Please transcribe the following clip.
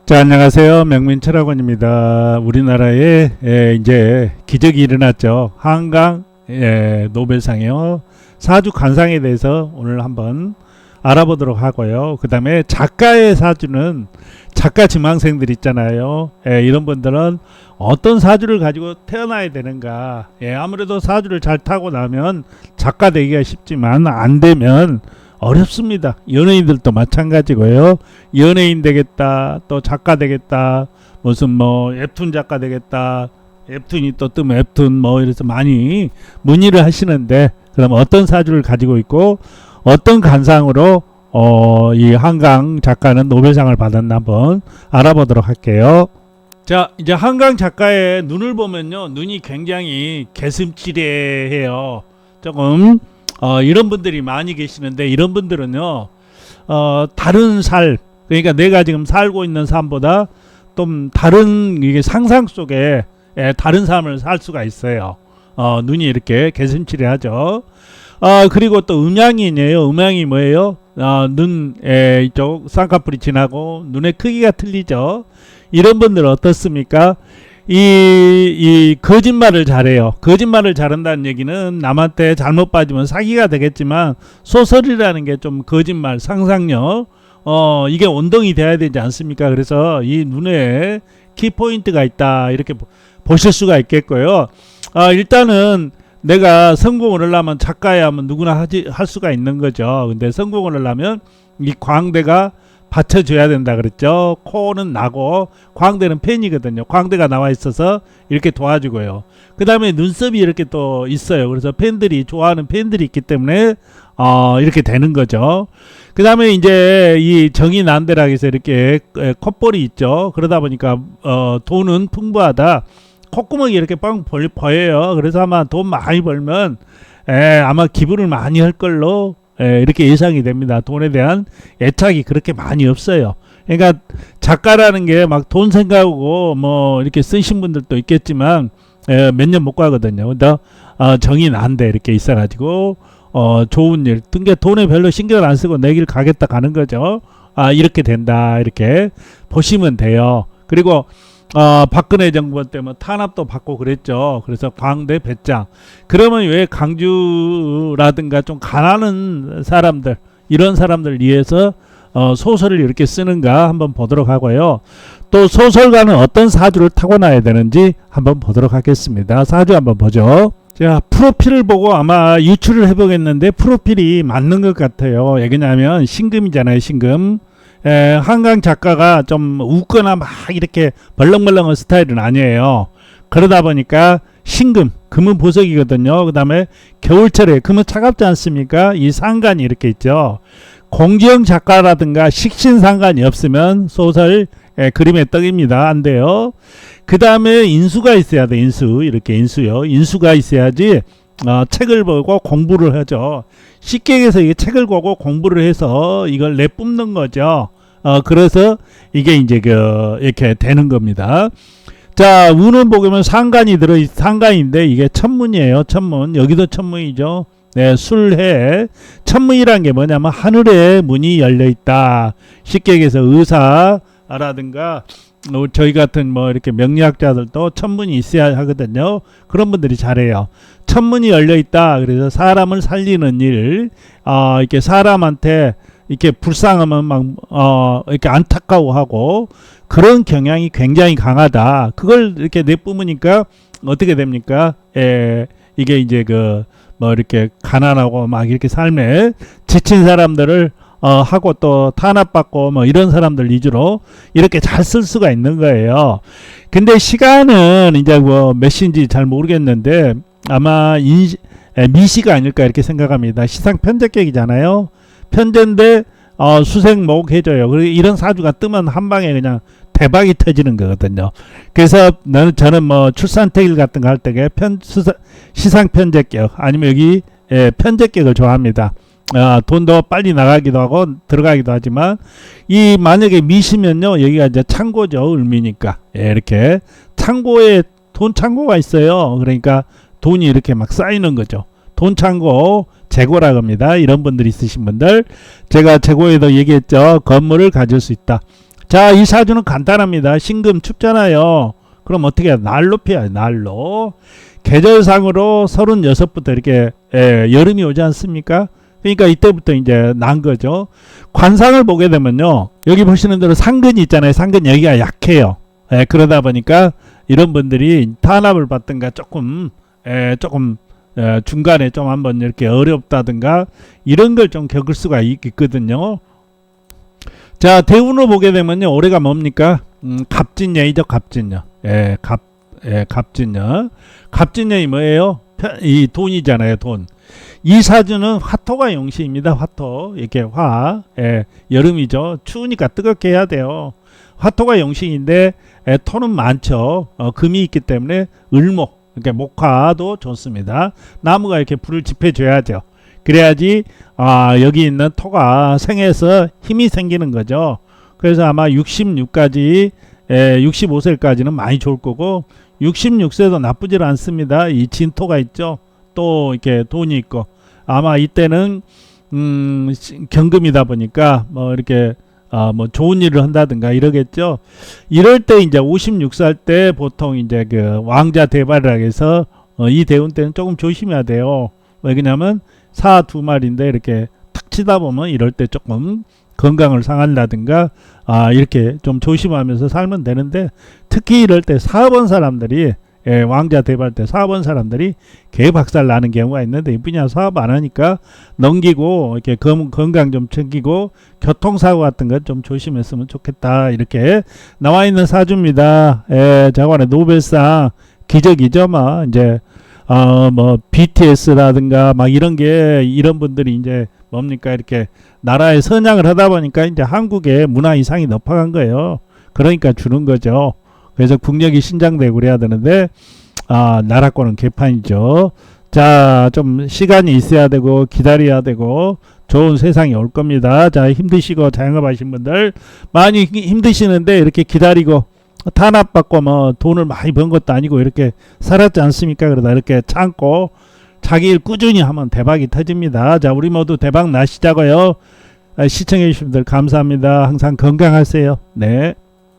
자, 안녕하세요. 명민철학원입니다. 우리나라에 이제 기적이 일어났죠. 한강 노벨상이요. 사주 관상에 대해서 오늘 한번 알아보도록 하고요. 그 다음에 작가의 사주는 작가 지망생들 있잖아요. 이런 분들은 어떤 사주를 가지고 태어나야 되는가. 아무래도 사주를 잘 타고 나면 작가 되기가 쉽지만 안 되면 어렵습니다. 연예인들도 마찬가지고요. 연예인 되겠다, 또 작가 되겠다, 무슨 뭐 웹툰 작가 되겠다, 웹툰이 또 뜨면 웹툰 뭐 이래서 많이 문의를 하시는데, 그럼 어떤 사주를 가지고 있고 어떤 관상으로 이 한강 작가는 노벨상을 받았나 한번 알아보도록 할게요. 자, 이제 한강 작가의 눈을 보면요, 눈이 굉장히 개슴츠레해요. 조금 이런 분들이 많이 계시는데, 이런 분들은요 다른 삶, 그러니까 내가 지금 살고 있는 삶보다 좀 다른 이게 상상 속에 다른 삶을 살 수가 있어요. 눈이 이렇게 개슴츠레하죠. 그리고 또 음양인이에요. 음양이 뭐예요? 눈 이쪽 쌍꺼풀이 지나고 눈의 크기가 틀리죠. 이런 분들은 어떻습니까? 이 거짓말을 잘해요. 거짓말을 잘한다는 얘기는 남한테 잘못 빠지면 사기가 되겠지만, 소설이라는 게 좀 거짓말, 상상력, 이게 원동이 돼야 되지 않습니까? 그래서 이 눈에 키포인트가 있다, 이렇게 보실 수가 있겠고요. 일단은 내가 성공을 하려면 작가야 하면 누구나 할 수가 있는 거죠. 근데 성공을 하려면 이 광대가 받쳐줘야 된다 그랬죠. 코는 나고 광대는 펜이거든요. 광대가 나와 있어서 이렇게 도와주고요. 그 다음에 눈썹이 이렇게 또 있어요. 그래서 팬들이 좋아하는 팬들이 있기 때문에 이렇게 되는 거죠. 그 다음에 이제 이 정이 난대라 해서 이렇게 콧볼이 있죠. 그러다 보니까 돈은 풍부하다. 콧구멍이 이렇게 빵 보여요. 그래서 아마 돈 많이 벌면 아마 기부를 많이 할 걸로 이렇게 예상이 됩니다. 돈에 대한 애착이 그렇게 많이 없어요. 그러니까 작가라는 게 막 돈 생각하고 뭐 이렇게 쓰신 분들도 있겠지만 몇 년 못 가거든요. 근데 정이 난데 이렇게 있어가지고 좋은 일, 그러니까 돈에 별로 신경을 안 쓰고 내 길 가겠다 가는 거죠. 이렇게 된다, 이렇게 보시면 돼요. 그리고 박근혜 정부 때문에 탄압도 받고 그랬죠. 그래서 광대 배짱. 그러면 왜 강주라든가 좀 가난한 사람들, 이런 사람들 위해서 소설을 이렇게 쓰는가 한번 보도록 하고요. 또 소설가는 어떤 사주를 타고나야 되는지 한번 보도록 하겠습니다. 사주 한번 보죠. 자, 프로필을 보고 아마 유추를 해보겠는데 프로필이 맞는 것 같아요. 왜냐하면 신금이잖아요, 신금. 한강 작가가 좀 웃거나 막 이렇게 벌렁벌렁한 스타일은 아니에요. 그러다 보니까 신금, 금은 보석이거든요. 그 다음에 겨울철에 금은 차갑지 않습니까? 이 상관이 이렇게 있죠. 공지영 작가라든가 식신상관이 없으면 소설 그림의 떡입니다. 안 돼요. 그 다음에 인수가 있어야 돼. 인수, 이렇게 인수요. 인수가 있어야지 책을 보고 공부를 하죠. 쉽게 얘기해서 이게 책을 보고 공부를 해서 이걸 내뿜는 거죠. 그래서 이게 이제 이렇게 되는 겁니다. 자, 운은 보면 상관이 상관인데 이게 천문이에요. 천문. 여기도 천문이죠. 네, 술해. 천문이란 게 뭐냐면 하늘에 문이 열려 있다. 쉽게 얘기해서 의사라든가 저희 같은 뭐 이렇게 명리학자들도 천문이 있어야 하거든요. 그런 분들이 잘해요. 천문이 열려 있다. 그래서 사람을 살리는 일, 이렇게 사람한테 이렇게 불쌍하면 막 이렇게 안타까워하고 그런 경향이 굉장히 강하다. 그걸 이렇게 내뿜으니까 어떻게 됩니까? 이게 이제 뭐 이렇게 가난하고 막 이렇게 삶에 지친 사람들을 하고 또 탄압받고 뭐 이런 사람들 위주로 이렇게 잘 쓸 수가 있는 거예요. 근데 시간은 이제 뭐 몇 시인지 잘 모르겠는데 아마 미시가 아닐까 이렇게 생각합니다. 시상 편제격이잖아요. 편제인데 수생목 해줘요. 그리고 이런 사주가 뜨면 한 방에 그냥 대박이 터지는 거거든요. 그래서 저는 뭐 출산택일 같은 거 할 때 시상 편제격 아니면 여기 편제격을 좋아합니다. 돈도 빨리 나가기도 하고 들어가기도 하지만 이 만약에 미시면요, 여기가 이제 창고죠. 을미니까 이렇게 창고에 돈 창고가 있어요. 그러니까 돈이 이렇게 막 쌓이는 거죠. 돈 창고 재고라고 합니다. 이런 분들 있으신 분들, 제가 재고에도 얘기했죠. 건물을 가질 수 있다. 자, 이 사주는 간단합니다. 신금 춥잖아요. 그럼 어떻게 해요? 날로 피해요. 날로. 계절상으로 36부터 이렇게 여름이 오지 않습니까? 그러니까 이때부터 이제 난 거죠. 관상을 보게 되면요. 여기 보시는 대로 상근이 있잖아요. 상근 여기가 약해요. 그러다 보니까 이런 분들이 탄압을 받든가 조금 중간에 좀 한번 이렇게 어렵다든가 이런 걸 좀 겪을 수가 있거든요. 자, 대운으로 보게 되면요. 올해가 뭡니까? 갑진년이죠. 갑진년. 갑진년. 갑진년이 뭐예요? 이 돈이잖아요. 돈. 이 사주는 화토가 용시입니다. 화토. 이렇게 여름이죠. 추우니까 뜨겁게 해야 돼요. 화토가 용신인데 토는 많죠. 금이 있기 때문에 을목, 이렇게 목화도 좋습니다. 나무가 이렇게 불을 지펴줘야죠. 그래야지 여기 있는 토가 생해서 힘이 생기는 거죠. 그래서 아마 66까지 65세까지는 많이 좋을 거고 66세도 나쁘질 않습니다. 이 진토가 있죠. 또 이렇게 돈이 있고 아마 이때는 경금이다 보니까 뭐 이렇게 뭐 좋은 일을 한다든가 이러겠죠. 이럴 때 이제 56살 때 보통 이제 그 왕자 대발이라 해서 이 대운 때는 조금 조심해야 돼요. 왜냐면 사 두 마리인데 이렇게 탁 치다 보면 이럴 때 조금 건강을 상한다든가 이렇게 좀 조심하면서 살면 되는데 특히 이럴 때 사업원 사람들이 왕자 대발 때 사업원 사람들이 개박살 나는 경우가 있는데 이분야 사업 안 하니까 넘기고 이렇게 건강 좀 챙기고 교통사고 같은 것 좀 조심했으면 좋겠다 이렇게 나와 있는 사주입니다. 자관의 노벨상 기적이죠. 막 이제 뭐 BTS라든가 막 이런 게 이런 분들이 이제 뭡니까 이렇게 나라에 선양을 하다 보니까 이제 한국의 문화 이상이 높아간 거예요. 그러니까 주는 거죠. 그래서 국력이 신장되고 그래야 되는데 나라권은 개판이죠. 자, 좀 시간이 있어야 되고 기다려야 되고 좋은 세상이 올 겁니다. 자, 힘드시고 자영업하신 분들 많이 힘드시는데 이렇게 기다리고 탄압받고 뭐 돈을 많이 번 것도 아니고 이렇게 살았지 않습니까? 그러다 이렇게 참고 자기 일 꾸준히 하면 대박이 터집니다. 자, 우리 모두 대박 나시자고요. 시청해 주신 분들 감사합니다. 항상 건강하세요. 네.